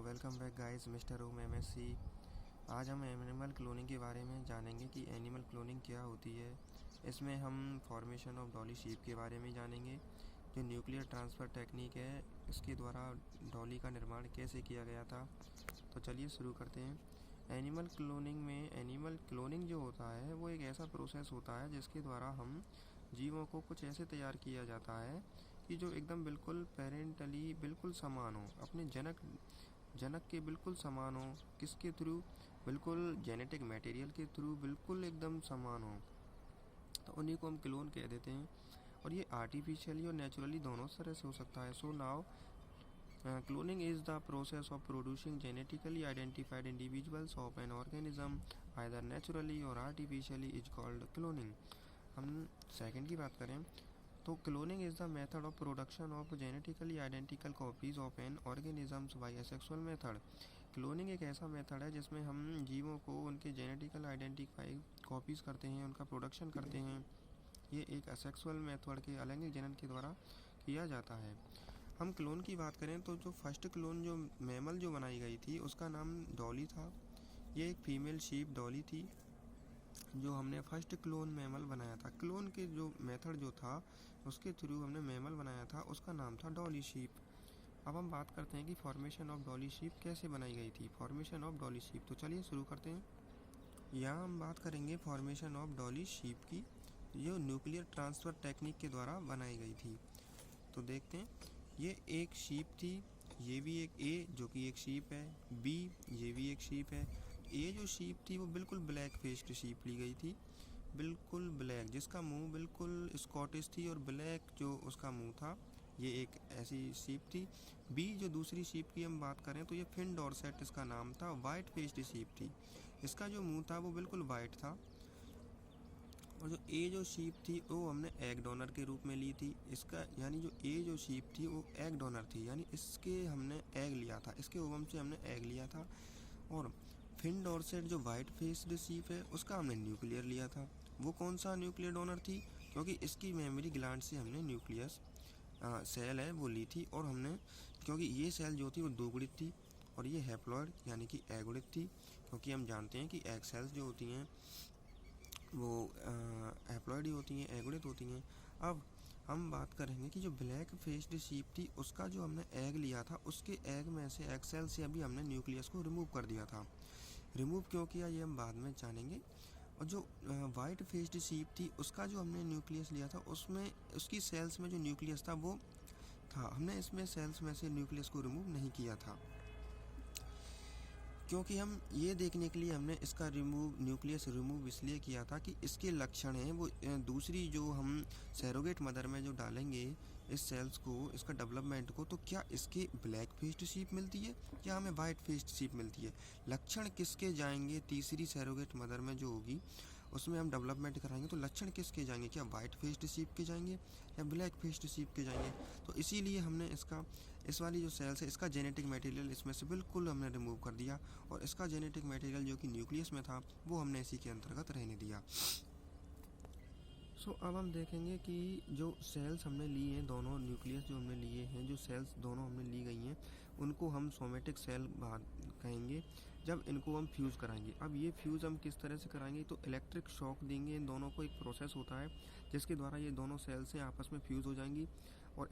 Welcome back guys, mister ओम MSc. आज हम animal cloning के बारे में जानेंगे कि एनिमल क्लोनिंग क्या होती है। इसमें हम फॉर्मेशन ऑफ डॉली शीप के बारे में जानेंगे, जो न्यूक्लियर ट्रांसफ़र टेक्निक है, इसके द्वारा डॉली का निर्माण कैसे किया गया था। तो चलिए शुरू करते हैं। एनिमल क्लोनिंग जो होता है वो एक ऐसा प्रोसेस होता है जिसके द्वारा हम जीवों को कुछ ऐसे तैयार किया जाता है कि जो एकदम बिल्कुल पेरेंटली बिल्कुल समान हो, अपने जनक के बिल्कुल समान हो। किसके थ्रू? बिल्कुल जेनेटिक मटेरियल के थ्रू बिल्कुल एकदम समान हो, तो उन्हीं को हम क्लोन कह देते हैं। और ये आर्टिफिशियली और नेचुरली दोनों तरह से हो सकता है। So now cloning is the process of producing genetically identified individuals of an organism either naturally or artificially is called cloning। हम सेकंड की बात करें तो cloning is the method of production of genetically identical copies of an organisms by asexual method. Cloning एक ऐसा method है जिसमें हम जीवों को उनके जेनेटिकल आइडेंटिफाई कॉपीज़ करते हैं, उनका प्रोडक्शन करते हैं। ये एक असेक्सुअल मेथड के अलैंगिक जनन के द्वारा किया जाता है। हम क्लोन की बात करें तो जो फर्स्ट क्लोन जो मैमल जो बनाई गई थी उसका नाम डॉली था। ये एक फीमेल शीप डॉली थी जो हमने फर्स्ट क्लोन मैमल बनाया था। क्लोन के जो मेथड जो था उसके थ्रू हमने मैमल बनाया था, उसका नाम था डॉली शीप। अब हम बात करते हैं कि फॉर्मेशन ऑफ डॉली शीप कैसे बनाई गई थी। फॉर्मेशन ऑफ डॉली शीप, तो चलिए शुरू करते हैं। यहाँ हम बात करेंगे फॉर्मेशन ऑफ डॉली शीप की, जो न्यूक्लियर ट्रांसफ़र टेक्निक के द्वारा बनाई गई थी। तो देखते हैं, ये एक शीप थी, ये भी एक ए जो कि एक शीप है, बी ये भी एक शीप है। ए जो शीप थी वो बिल्कुल ब्लैक फेस्ड शीप ली गई थी, बिल्कुल ब्लैक, जिसका मुंह बिल्कुल स्कॉटिश थी और ब्लैक जो उसका मुंह था, ये एक ऐसी शीप थी। बी जो दूसरी शीप की हम बात करें तो ये फिन डॉर्सेट इसका नाम था, वाइट फेस्ड शीप थी, इसका जो मुंह था वो बिल्कुल वाइट था। और जो ए जो शीप थी वो हमने एग डोनर के रूप में ली थी। इसका यानी जो ए जो शीप थी वो एग डोनर थी, यानी इसके हमने एग लिया था, इसके ओवम से हमने एग लिया था। और फिन डॉर्सेट जो वाइट फेस्ड शीप है उसका हमने न्यूक्लियर लिया था। वो कौन सा न्यूक्लियर डोनर थी? क्योंकि इसकी मेमोरी ग्लैंड से हमने न्यूक्लियस सेल है वो ली थी। और हमने, क्योंकि ये सेल जो थी वो दोगुणित थी और ये हैप्लॉइड यानी कि एगुणित थी, क्योंकि हम जानते हैं कि एग सेल्स जो होती हैं वो हैप्लॉइड ही होती हैं, एगुणित होती हैं। अब हम बात करेंगे कि जो ब्लैक फेस्ड शीप थी उसका जो हमने एग लिया था, उसके एग में से एग सेल से अभी हमने न्यूक्लियस को रिमूव कर दिया था। रिमूव क्यों किया ये हम बाद में जानेंगे। और जो वाइट फेस्ड शीप थी उसका जो हमने न्यूक्लियस लिया था उसमें उसकी सेल्स में जो न्यूक्लियस था वो था, हमने इसमें सेल्स में से न्यूक्लियस को रिमूव नहीं किया था, क्योंकि हम ये देखने के लिए हमने इसका न्यूक्लियस रिमूव इसलिए किया था कि इसके लक्षण हैं वो दूसरी जो हम सैरोगेट मदर में जो डालेंगे इस सेल्स को, इसका डेवलपमेंट को, तो क्या इसके ब्लैक फेस्ड शीप मिलती है या हमें वाइट फेस्ड शीप मिलती है। लक्षण किसके जाएंगे तीसरी सैरोगेट मदर में जो होगी उसमें हम डेवलपमेंट कराएंगे, तो लक्षण किसके जाएंगे? क्या वाइट फेस्ड शीप के जाएंगे या ब्लैक फेस्ड शीप के जाएंगे? तो इसीलिए हमने इस वाली जो सेल्स है इसका जेनेटिक मटेरियल इसमें से बिल्कुल हमने रिमूव कर दिया और इसका जेनेटिक मटेरियल जो कि न्यूक्लियस में था वो हमने इसी के अंतर्गत रहने दिया। अब हम देखेंगे कि जो सेल्स हमने ली हैं, दोनों न्यूक्लियस जो हमने लिए हैं, जो सेल्स दोनों हमने ली गई हैं, उनको हम सोमेटिक सेल कहेंगे जब इनको हम फ्यूज़ कराएंगे। अब ये फ्यूज़ हम किस तरह से कराएंगे, तो इलेक्ट्रिक शॉक देंगे इन दोनों को। एक प्रोसेस होता है जिसके द्वारा ये दोनों सेल्स हैं आपस में फ्यूज़ हो जाएंगी और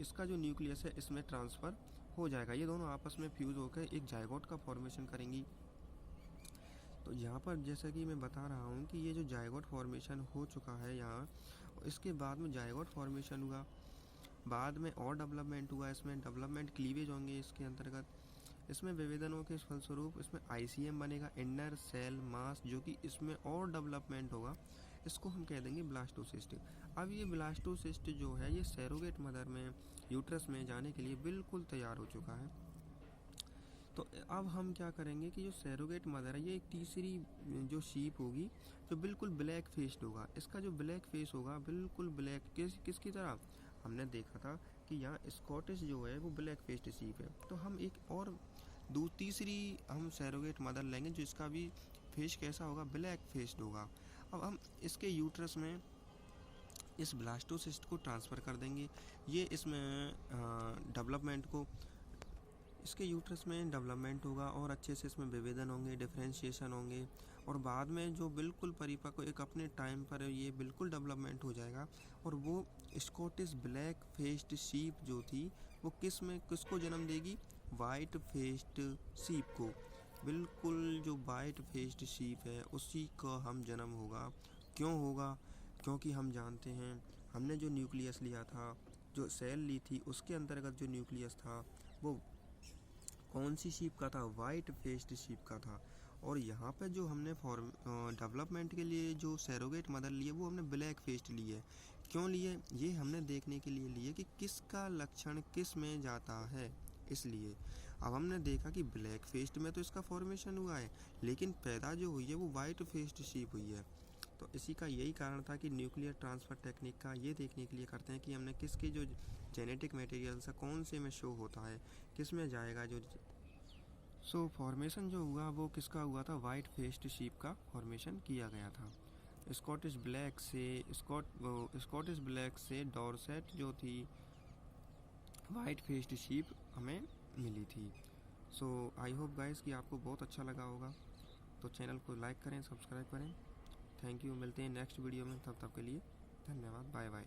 इसका जो न्यूक्लियस है इसमें ट्रांसफ़र हो जाएगा। ये दोनों आपस में फ्यूज़ होकर एक जायगोट का फॉर्मेशन करेंगी। तो यहाँ पर जैसा कि मैं बता रहा हूँ कि ये जो जायगोट फॉर्मेशन हो चुका है यहाँ, इसके बाद में जायगोट फॉर्मेशन हुआ, बाद में और डेवलपमेंट हुआ, इसमें डेवलपमेंट क्लीवेज होंगे इसके अंतर्गत। इसमें विभेदनों के फलस्वरूप इसमें आईसीएम बनेगा, इंटर सेल मास, जो कि इसमें और डेवलपमेंट होगा, इसको हम कह देंगे ब्लास्टोसिस्ट। अब ये ब्लास्टोसिस्ट जो है ये सैरोगेट मदर में यूट्रस में जाने के लिए बिल्कुल तैयार हो चुका है। तो अब हम क्या करेंगे कि जो सैरोगेट मदर है ये एक तीसरी जो शीप होगी जो बिल्कुल ब्लैक फेस्ड होगा। इसका जो ब्लैक फेस होगा बिल्कुल ब्लैक, किसकी तरह हमने देखा था कि यहाँ स्कॉटिश जो है वो ब्लैक फेस्ड शीप है। तो हम एक और तीसरी हम सैरोगेट मदर लेंगे जो इसका भी फेस कैसा होगा, ब्लैक फेस्ड होगा। अब हम इसके यूट्रस में इस ब्लास्टोसिस्ट को ट्रांसफ़र कर देंगे। ये इसमें डेवलपमेंट को इसके यूट्रस में डेवलपमेंट होगा और अच्छे से इसमें विभेदन होंगे, डिफरेंशिएशन होंगे, और बाद में जो बिल्कुल परिपक्व एक अपने टाइम पर ये बिल्कुल डेवलपमेंट हो जाएगा। और वो स्कॉटिश ब्लैक फेस्ड शीप जो थी वो किसको जन्म देगी? वाइट फेस्ड शीप को। बिल्कुल जो वाइट फेस्ड शीप है उसी का हम जन्म होगा। क्यों होगा? क्योंकि हम जानते हैं हमने जो न्यूक्लियस लिया था, जो सेल ली थी, उसके अंतर्गत जो न्यूक्लियस था वो कौन सी शीप का था? वाइट फेस्ड शीप का था। और यहाँ पे जो हमने डेवलपमेंट के लिए जो सैरोगेट मदर लिए वो हमने ब्लैक फेस्ड लिए। क्यों लिए? ये हमने देखने के लिए लिए कि किसका लक्षण किस में जाता है, इसलिए। अब हमने देखा कि ब्लैक फेस्ड में तो इसका फॉर्मेशन हुआ है, लेकिन पैदा जो हुई है वो वाइट फेस्ड शीप हुई है। तो इसी का यही कारण था कि न्यूक्लियर ट्रांसफ़र टेक्निक का ये देखने के लिए करते हैं कि हमने किसके जो जेनेटिक मटेरियल्स है कौन से में शो होता है, किस में जाएगा जो। सो फॉर्मेशन जो हुआ वो किसका हुआ था? वाइट फेस्ड शीप का फॉर्मेशन किया गया था। स्कॉटिश ब्लैक से डॉरसेट जो थी वाइट फेस्ड शीप हमें मिली थी। सो आई होप गाइस कि आपको बहुत अच्छा लगा होगा। तो चैनल को लाइक करें, सब्सक्राइब करें। Thank you. मिलते हैं नेक्स्ट वीडियो में, तब तक के लिए धन्यवाद। Bye bye.